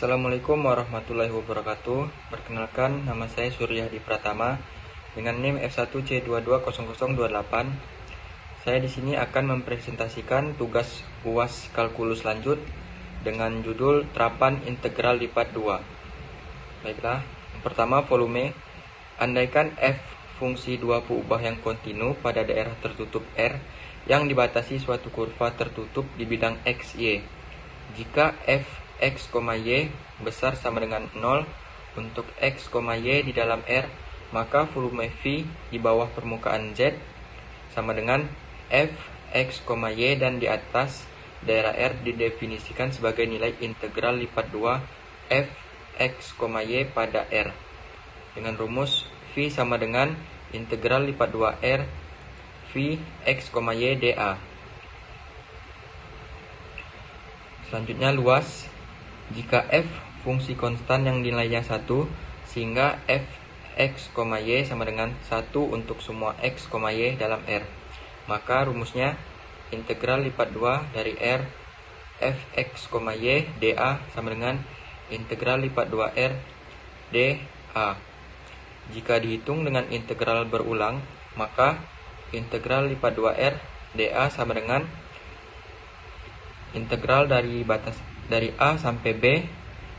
Assalamualaikum warahmatullahi wabarakatuh. Perkenalkan, nama saya Suryadi Pratama dengan NIM F1C220028. Saya di sini akan mempresentasikan tugas UAS kalkulus lanjut dengan judul terapan integral lipat 2. Baiklah, yang pertama volume. Andaikan F fungsi 2 peubah yang kontinu pada daerah tertutup R yang dibatasi suatu kurva tertutup di bidang X, Y. Jika f x, y besar sama dengan 0 untuk x, y di dalam R, maka volume V di bawah permukaan Z sama dengan f x, y dan di atas daerah R didefinisikan sebagai nilai integral lipat 2 f x, y pada R dengan rumus V sama dengan integral lipat 2 R V x, y dA. Selanjutnya luas. Jika f fungsi konstan yang nilainya 1, sehingga f x, y sama dengan 1 untuk semua x, y dalam R. Maka rumusnya integral lipat 2 dari R f x, y dA sama dengan integral lipat 2 R dA. Jika dihitung dengan integral berulang, maka integral lipat 2 R dA sama dengan integral dari A sampai B,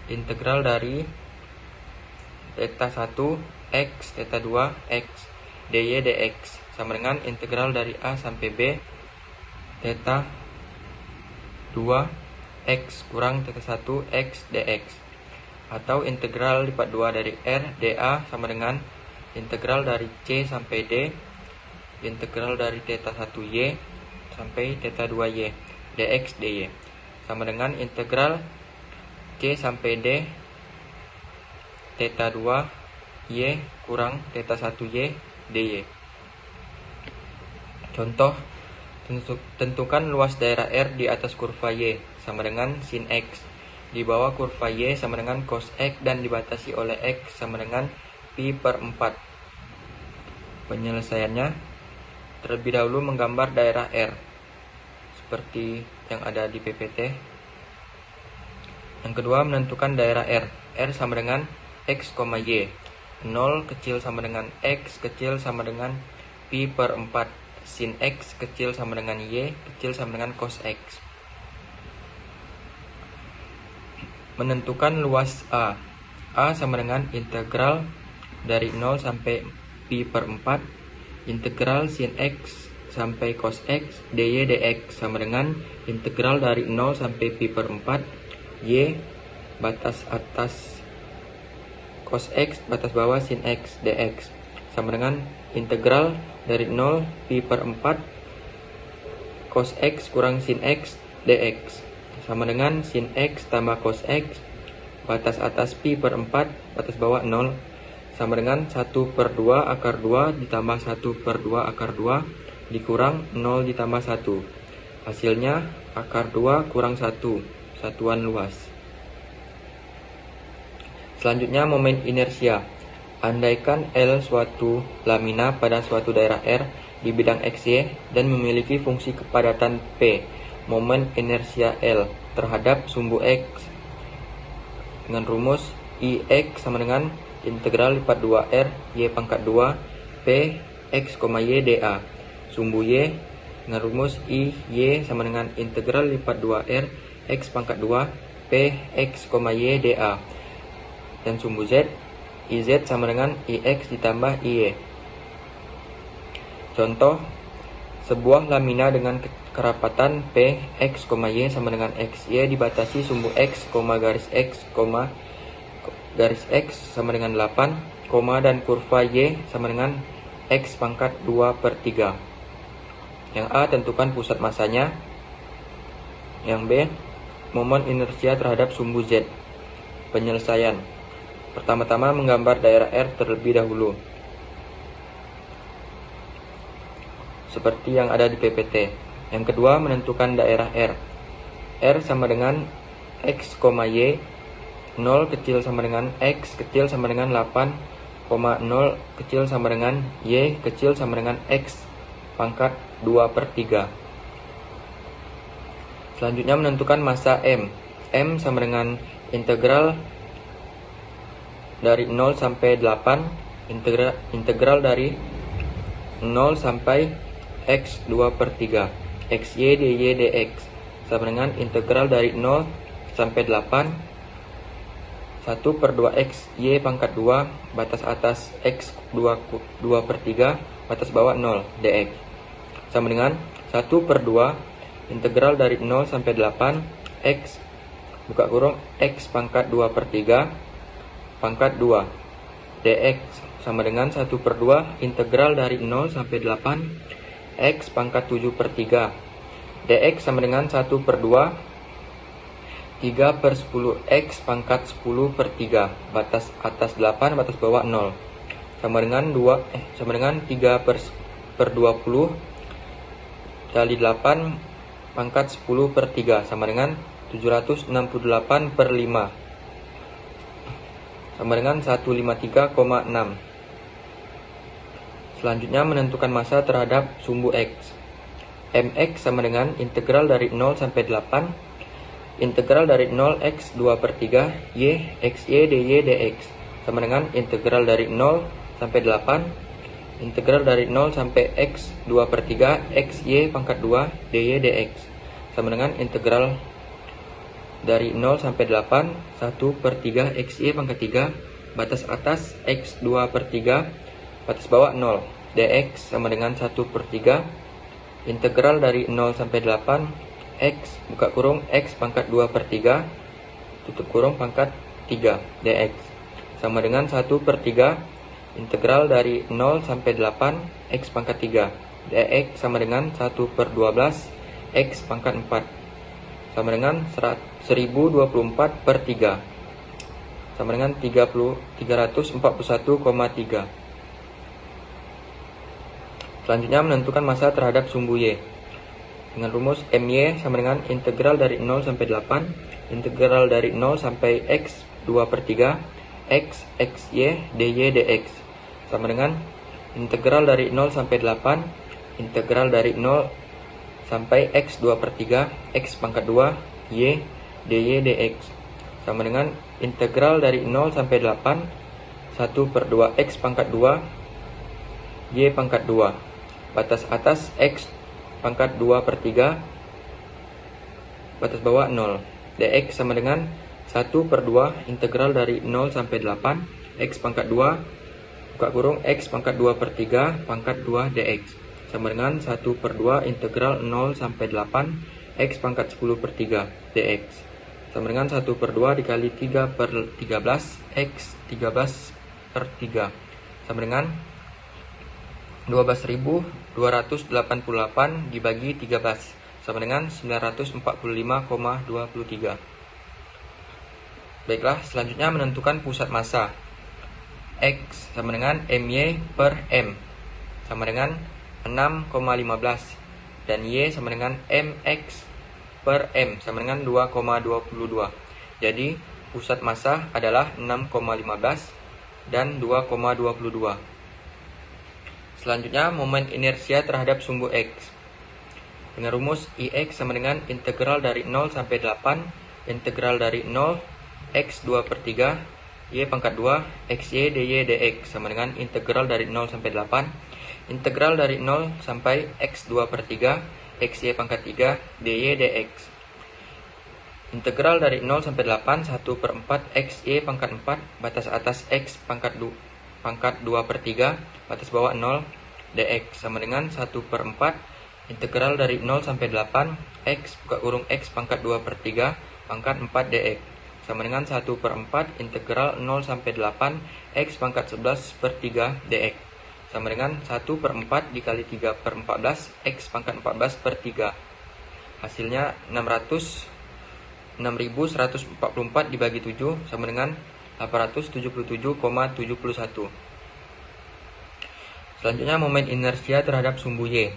integral dari theta 1 X, theta 2 X, dy dx sama dengan integral dari A sampai B, theta 2 X kurang theta 1 X dx. Atau integral lipat 2 dari R dA sama dengan integral dari C sampai D, integral dari theta 1 Y sampai theta 2 Y dx dy sama dengan integral C sampai D theta 2 Y kurang theta 1 Y dy. Contoh, tentukan luas daerah R di atas kurva Y sama dengan sin X, di bawah kurva Y sama dengan cos X dan dibatasi oleh X sama dengan pi per 4. Penyelesaiannya, terlebih dahulu menggambar daerah R seperti yang ada di PPT. Yang kedua, menentukan daerah R. R sama dengan X, Y. 0 kecil sama dengan X kecil sama dengan pi per 4. Sin X kecil sama dengan Y kecil sama dengan cos X. Menentukan luas A. A sama dengan integral dari 0 sampai pi per 4. Integral sin X sampai cos X dy dx sama dengan integral dari 0 sampai pi per 4 Y batas atas cos X batas bawah sin X dx sama dengan integral dari 0 pi per 4 cos X kurang sin X dx sama dengan sin X tambah cos X batas atas pi per 4 batas bawah 0 sama dengan 1 per 2 akar 2 ditambah 1 per 2 akar 2 dikurang 0 ditambah 1. Hasilnya akar 2 kurang 1, satuan luas. Selanjutnya momen inersia. Andaikan L suatu lamina pada suatu daerah R di bidang XY dan memiliki fungsi kepadatan P, momen inersia L terhadap sumbu X dengan rumus Ix sama dengan integral lipat 2R Y pangkat 2 P X, Y dA. Sumbu Y dengan rumus I Y sama dengan integral lipat 2R X pangkat 2 P X, Y dA. Dan sumbu Z IZ sama dengan IX ditambah IY. Contoh, sebuah lamina dengan kerapatan P X, Y sama dengan XY dibatasi sumbu X, garis X sama dengan 8, dan kurva Y sama dengan X pangkat 2 per 3. Yang A, tentukan pusat masanya. Yang B, momen inersia terhadap sumbu Z. Penyelesaian. Pertama-tama menggambar daerah R terlebih dahulu, seperti yang ada di PPT. Yang kedua, menentukan daerah R. R sama dengan X, Y. 0 kecil sama dengan X kecil sama dengan 8, 0 kecil sama dengan Y kecil sama dengan X pangkat 2 per 3. Selanjutnya menentukan massa M. M sama dengan integral dari 0 sampai 8, integral dari 0 sampai x 2/3 xy dy dx sama dengan integral dari 0 sampai 8 1/2 x y pangkat 2 batas atas x 2/3 batas bawah 0 dx sama dengan 1/2 integral dari 0 sampai 8 x buka kurung x pangkat 2/3 pangkat 2 dx sama dengan 1/2 integral dari 0 sampai 8 x pangkat 7/3 dx sama dengan 1/2 3/10 x pangkat 10/3 batas atas 8 batas bawah 0 sama dengan 3/20 kali 8 pangkat 10/3 sama dengan 768/5 sama dengan 153,6. Selanjutnya menentukan massa terhadap sumbu x. Mx sama dengan integral dari 0 sampai 8 integral dari 0 x 2/3 y xy dy dx sama dengan integral dari 0 sampai 8 integral dari 0 sampai x 2/3 xy pangkat 2 dy dx sama dengan integral dari 0 sampai 8 1/3 xy pangkat 3 batas atas x 2/3 batas bawah 0 dx sama dengan 1/3 integral dari 0 sampai 8 x buka kurung x pangkat 2/3 tutup kurung pangkat 3 dx sama dengan 1/3 integral dari 0 sampai 8 x pangkat 3 dx sama dengan 1/12 x pangkat 4 sama dengan 1024/3 sama dengan 341,3. Selanjutnya menentukan massa terhadap sumbu y dengan rumus my sama dengan integral dari 0 sampai 8 integral dari 0 sampai x 2/3 x xy dy dx sama dengan integral dari 0 sampai 8 integral dari 0 sampai x 2/3 x pangkat 2 y dy dx sama dengan integral dari 0 sampai 8 1/2 x pangkat 2 y pangkat 2 batas atas x pangkat 2/3 batas bawah 0 dx sama dengan 1/2 integral dari 0 sampai 8 x pangkat 2 buka kurung x pangkat 2/3 pangkat 2 dx sama dengan 1/2 integral 0 sampai 8 x pangkat 10/3 dx sama dengan 1/2 dikali 3/13 x 13/3 sama dengan 12.288 dibagi 13 sama dengan 945,23. Baiklah, selanjutnya menentukan pusat massa. X sama dengan my/m sama dengan 6,15 dan y sama dengan mx/m sama dengan 2,22. Jadi pusat massa adalah 6,15 dan 2,22. Selanjutnya momen inersia terhadap sumbu x dengan rumus ix sama dengan integral dari 0 sampai 8 integral dari 0 x 2/3 y pangkat 2 xy dy dx sama dengan integral dari 0 sampai 8 integral dari 0 sampai x 2/3 xy pangkat 3 dy dx integral dari 0 sampai 8 1/4 xy pangkat 4 batas atas x pangkat 2/3 batas bawah 0 dx sama dengan 1/4 integral dari 0 sampai 8 x buka kurung x pangkat 2/3 pangkat 4 dx sama dengan 1/4 integral 0 sampai 8 x pangkat 11/3 dx sama dengan 1/4 dikali 3/14 x pangkat 14/3 hasilnya 6.144 dibagi 7 sama dengan 877,71. Selanjutnya momen inersia terhadap sumbu y.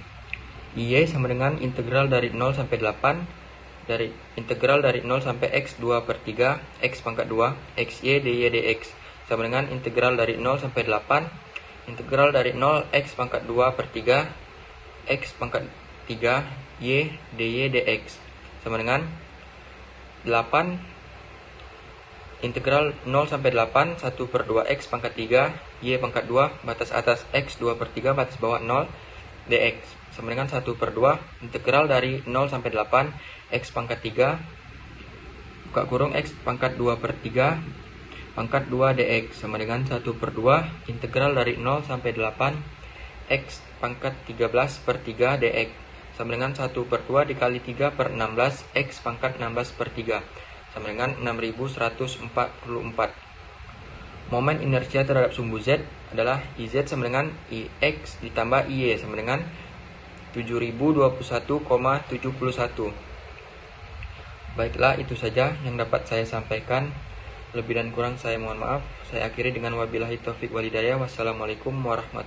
Y sama dengan integral dari 0 sampai 8 dari integral dari 0 sampai x 2/3 x pangkat 2 xy dy dx sama dengan integral dari 0 sampai 8 integral dari 0 x pangkat 2/3 x pangkat 3 y dy dx sama dengan 8 integral 0 sampai 8 1 per 2x pangkat 3 y pangkat 2 batas atas x 2 per 3 batas bawah 0 dx sama dengan 1 per 2 integral dari 0 sampai 8 x pangkat 3 buka kurung x pangkat 2 per 3 pangkat 2 dx sama dengan 1 per 2 integral dari 0 sampai 8 x pangkat 13 per 3 dx sama dengan 1 per 2 dikali 3 per 16 x pangkat 16 per 3 sama dengan 6144. Momen inersia terhadap sumbu Z adalah IZ sama dengan IX ditambah IY sama dengan 7021,71. Baiklah, itu saja yang dapat saya sampaikan. Lebih dan kurang saya mohon maaf. Saya akhiri dengan wabillahi taufik walhidayah. Wassalamualaikum warahmatullahi wabarakatuh.